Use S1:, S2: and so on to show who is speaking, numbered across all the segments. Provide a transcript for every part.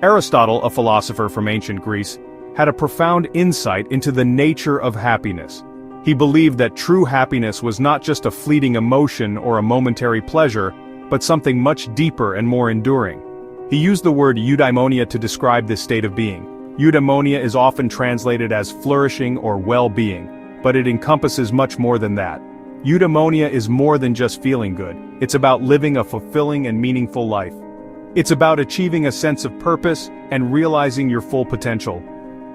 S1: Aristotle, a philosopher from ancient Greece, had a profound insight into the nature of happiness. He believed that true happiness was not just a fleeting emotion or a momentary pleasure, but something much deeper and more enduring. He used the word eudaimonia to describe this state of being. Eudaimonia is often translated as flourishing or well-being, but it encompasses much more than that. Eudaimonia is more than just feeling good. It's about living a fulfilling and meaningful life. It's about achieving a sense of purpose and realizing your full potential.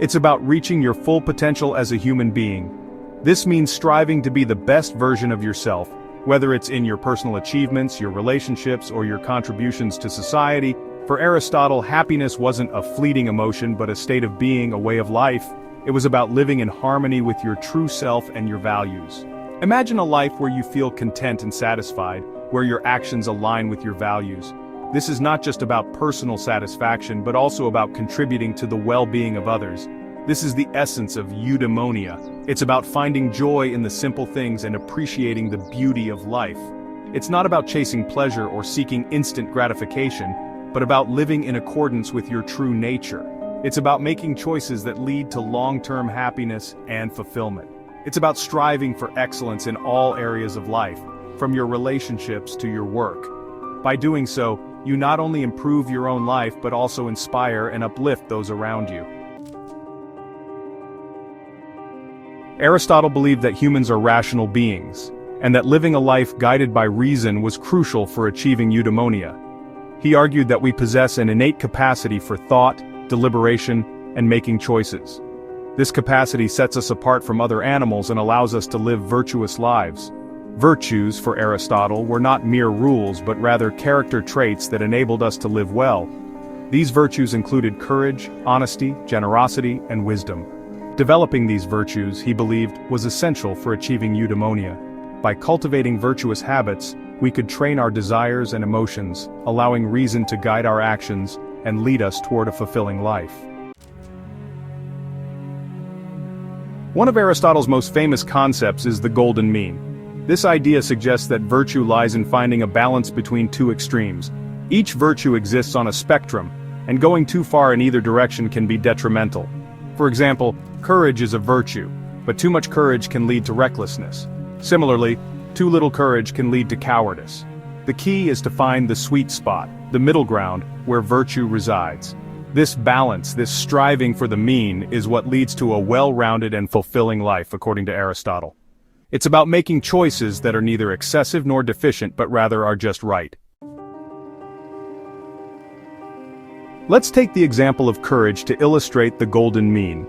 S1: It's about reaching your full potential as a human being. This means striving to be the best version of yourself, whether it's in your personal achievements, your relationships, or your contributions to society. For Aristotle, happiness wasn't a fleeting emotion but a state of being, a way of life. It was about living in harmony with your true self and your values. Imagine a life where you feel content and satisfied, where your actions align with your values. This is not just about personal satisfaction but also about contributing to the well-being of others. This is the essence of eudaimonia. It's about finding joy in the simple things and appreciating the beauty of life. It's not about chasing pleasure or seeking instant gratification, but about living in accordance with your true nature. It's about making choices that lead to long-term happiness and fulfillment. It's about striving for excellence in all areas of life, from your relationships to your work. By doing so, you not only improve your own life but also inspire and uplift those around you. Aristotle believed that humans are rational beings, and that living a life guided by reason was crucial for achieving eudaimonia. He argued that we possess an innate capacity for thought, deliberation, and making choices. This capacity sets us apart from other animals and allows us to live virtuous lives. Virtues, for Aristotle, were not mere rules but rather character traits that enabled us to live well. These virtues included courage, honesty, generosity, and wisdom. Developing these virtues, he believed, was essential for achieving eudaimonia. By cultivating virtuous habits, we could train our desires and emotions, allowing reason to guide our actions and lead us toward a fulfilling life. One of Aristotle's most famous concepts is the golden mean. This idea suggests that virtue lies in finding a balance between two extremes. Each virtue exists on a spectrum, and going too far in either direction can be detrimental. For example, courage is a virtue, but too much courage can lead to recklessness. Similarly, too little courage can lead to cowardice. The key is to find the sweet spot, the middle ground, where virtue resides. This balance, this striving for the mean, is what leads to a well-rounded and fulfilling life, according to Aristotle. It's about making choices that are neither excessive nor deficient but rather are just right. Let's take the example of courage to illustrate the golden mean.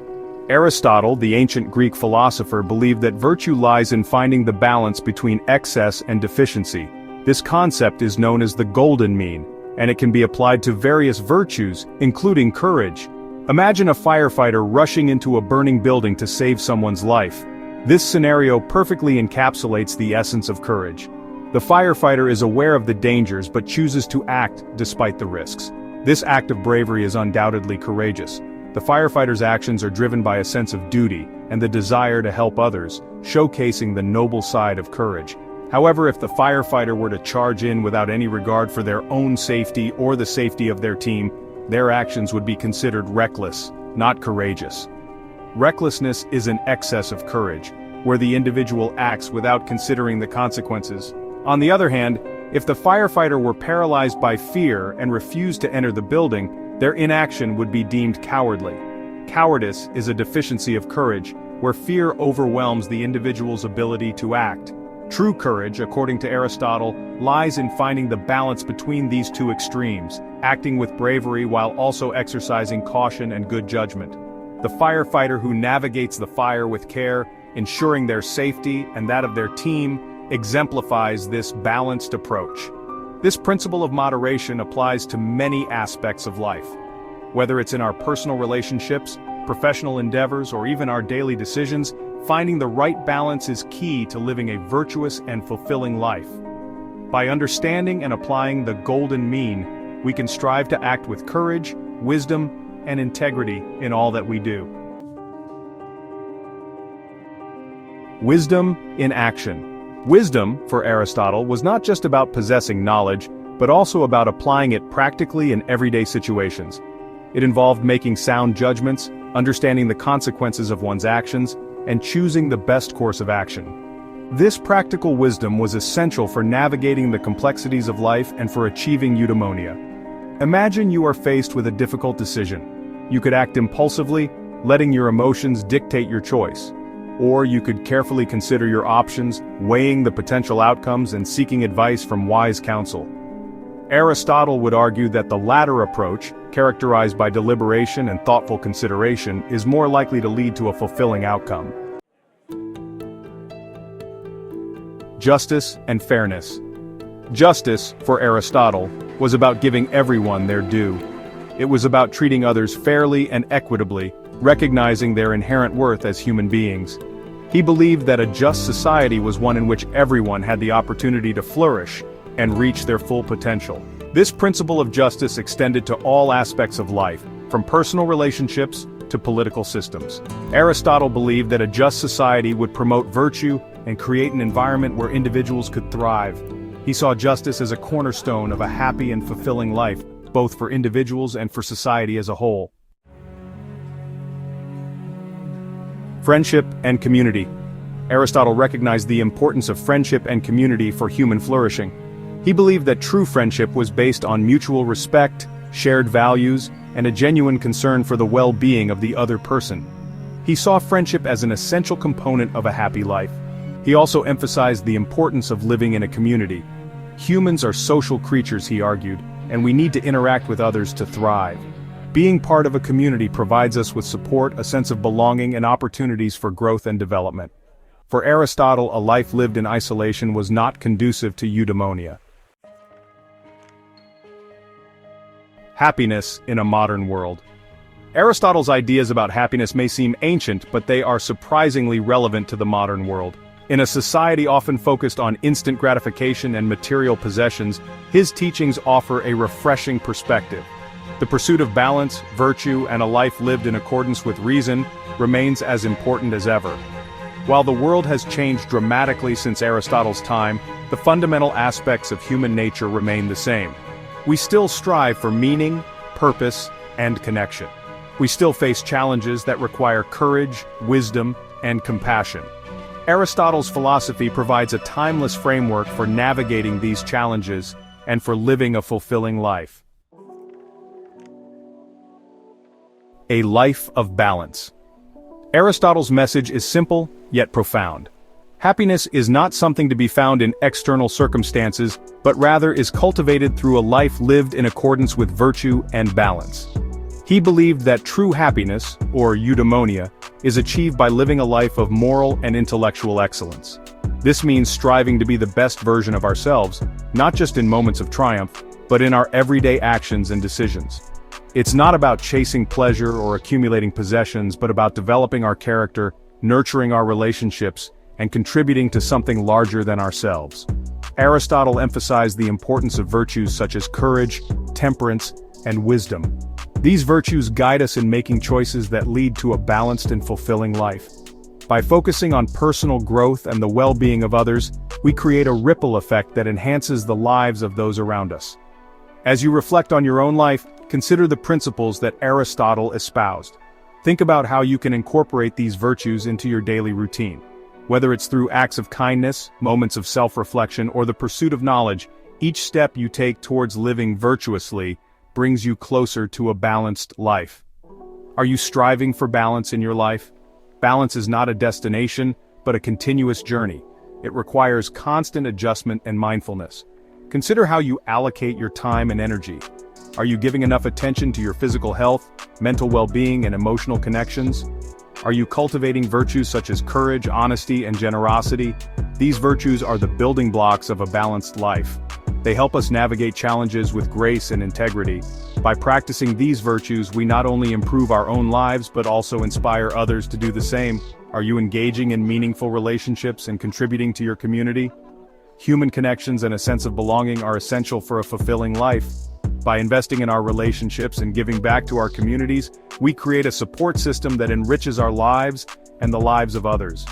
S1: Aristotle, the ancient Greek philosopher, believed that virtue lies in finding the balance between excess and deficiency. This concept is known as the golden mean, and it can be applied to various virtues, including courage. Imagine a firefighter rushing into a burning building to save someone's life. This scenario perfectly encapsulates the essence of courage. The firefighter is aware of the dangers but chooses to act despite the risks. This act of bravery is undoubtedly courageous. The firefighter's actions are driven by a sense of duty and the desire to help others, showcasing the noble side of courage. However, if the firefighter were to charge in without any regard for their own safety or the safety of their team, their actions would be considered reckless, not courageous. Recklessness is an excess of courage, where the individual acts without considering the consequences. On the other hand, if the firefighter were paralyzed by fear and refused to enter the building, their inaction would be deemed cowardly. Cowardice is a deficiency of courage, where fear overwhelms the individual's ability to act. True courage, according to Aristotle, lies in finding the balance between these two extremes, acting with bravery while also exercising caution and good judgment. The firefighter who navigates the fire with care, ensuring their safety and that of their team, exemplifies this balanced approach. This principle of moderation applies to many aspects of life. Whether it's in our personal relationships, professional endeavors, or even our daily decisions, finding the right balance is key to living a virtuous and fulfilling life. By understanding and applying the golden mean, we can strive to act with courage, wisdom, and integrity in all that we do. Wisdom in action. Wisdom, for Aristotle, was not just about possessing knowledge, but also about applying it practically in everyday situations. It involved making sound judgments, understanding the consequences of one's actions, and choosing the best course of action. This practical wisdom was essential for navigating the complexities of life and for achieving eudaimonia. Imagine you are faced with a difficult decision. You could act impulsively, letting your emotions dictate your choice. Or you could carefully consider your options, weighing the potential outcomes and seeking advice from wise counsel. Aristotle would argue that the latter approach, characterized by deliberation and thoughtful consideration, is more likely to lead to a fulfilling outcome. Justice and fairness. Justice, for Aristotle, was about giving everyone their due. It was about treating others fairly and equitably, recognizing their inherent worth as human beings. He believed that a just society was one in which everyone had the opportunity to flourish and reach their full potential. This principle of justice extended to all aspects of life, from personal relationships to political systems. Aristotle believed that a just society would promote virtue and create an environment where individuals could thrive. He saw justice as a cornerstone of a happy and fulfilling life, both for individuals and for society as a whole. Friendship and community. Aristotle recognized the importance of friendship and community for human flourishing. He believed that true friendship was based on mutual respect, shared values, and a genuine concern for the well-being of the other person. He saw friendship as an essential component of a happy life. He also emphasized the importance of living in a community. Humans are social creatures, he argued, and we need to interact with others to thrive. Being part of a community provides us with support, a sense of belonging, and opportunities for growth and development. For Aristotle, a life lived in isolation was not conducive to eudaimonia. Happiness in a modern world. Aristotle's ideas about happiness may seem ancient, but they are surprisingly relevant to the modern world. In a society often focused on instant gratification and material possessions, his teachings offer a refreshing perspective. The pursuit of balance, virtue, and a life lived in accordance with reason remains as important as ever. While the world has changed dramatically since Aristotle's time, the fundamental aspects of human nature remain the same. We still strive for meaning, purpose, and connection. We still face challenges that require courage, wisdom, and compassion. Aristotle's philosophy provides a timeless framework for navigating these challenges and for living a fulfilling life. A life of balance. Aristotle's message is simple, yet profound. Happiness is not something to be found in external circumstances, but rather is cultivated through a life lived in accordance with virtue and balance. He believed that true happiness, or eudaimonia, is achieved by living a life of moral and intellectual excellence. This means striving to be the best version of ourselves, not just in moments of triumph, but in our everyday actions and decisions. It's not about chasing pleasure or accumulating possessions, but about developing our character, nurturing our relationships, and contributing to something larger than ourselves. Aristotle emphasized the importance of virtues such as courage, temperance, and wisdom. These virtues guide us in making choices that lead to a balanced and fulfilling life. By focusing on personal growth and the well-being of others, we create a ripple effect that enhances the lives of those around us. As you reflect on your own life, consider the principles that Aristotle espoused. Think about how you can incorporate these virtues into your daily routine. Whether it's through acts of kindness, moments of self-reflection, or the pursuit of knowledge, each step you take towards living virtuously brings you closer to a balanced life. Are you striving for balance in your life? Balance is not a destination, but a continuous journey. It requires constant adjustment and mindfulness. Consider how you allocate your time and energy. Are you giving enough attention to your physical health, mental well-being, and emotional connections? Are you cultivating virtues such as courage, honesty, and generosity? These virtues are the building blocks of a balanced life. They help us navigate challenges with grace and integrity. By practicing these virtues, we not only improve our own lives but also inspire others to do the same. Are you engaging in meaningful relationships and contributing to your community? Human connections and a sense of belonging are essential for a fulfilling life. By investing in our relationships and giving back to our communities, we create a support system that enriches our lives and the lives of others.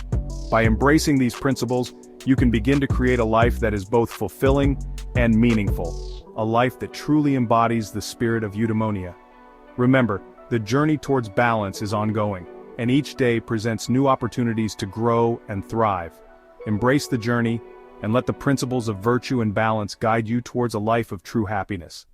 S1: By embracing these principles, you can begin to create a life that is both fulfilling and meaningful, a life that truly embodies the spirit of eudaimonia. Remember, the journey towards balance is ongoing, and each day presents new opportunities to grow and thrive. Embrace the journey, and let the principles of virtue and balance guide you towards a life of true happiness.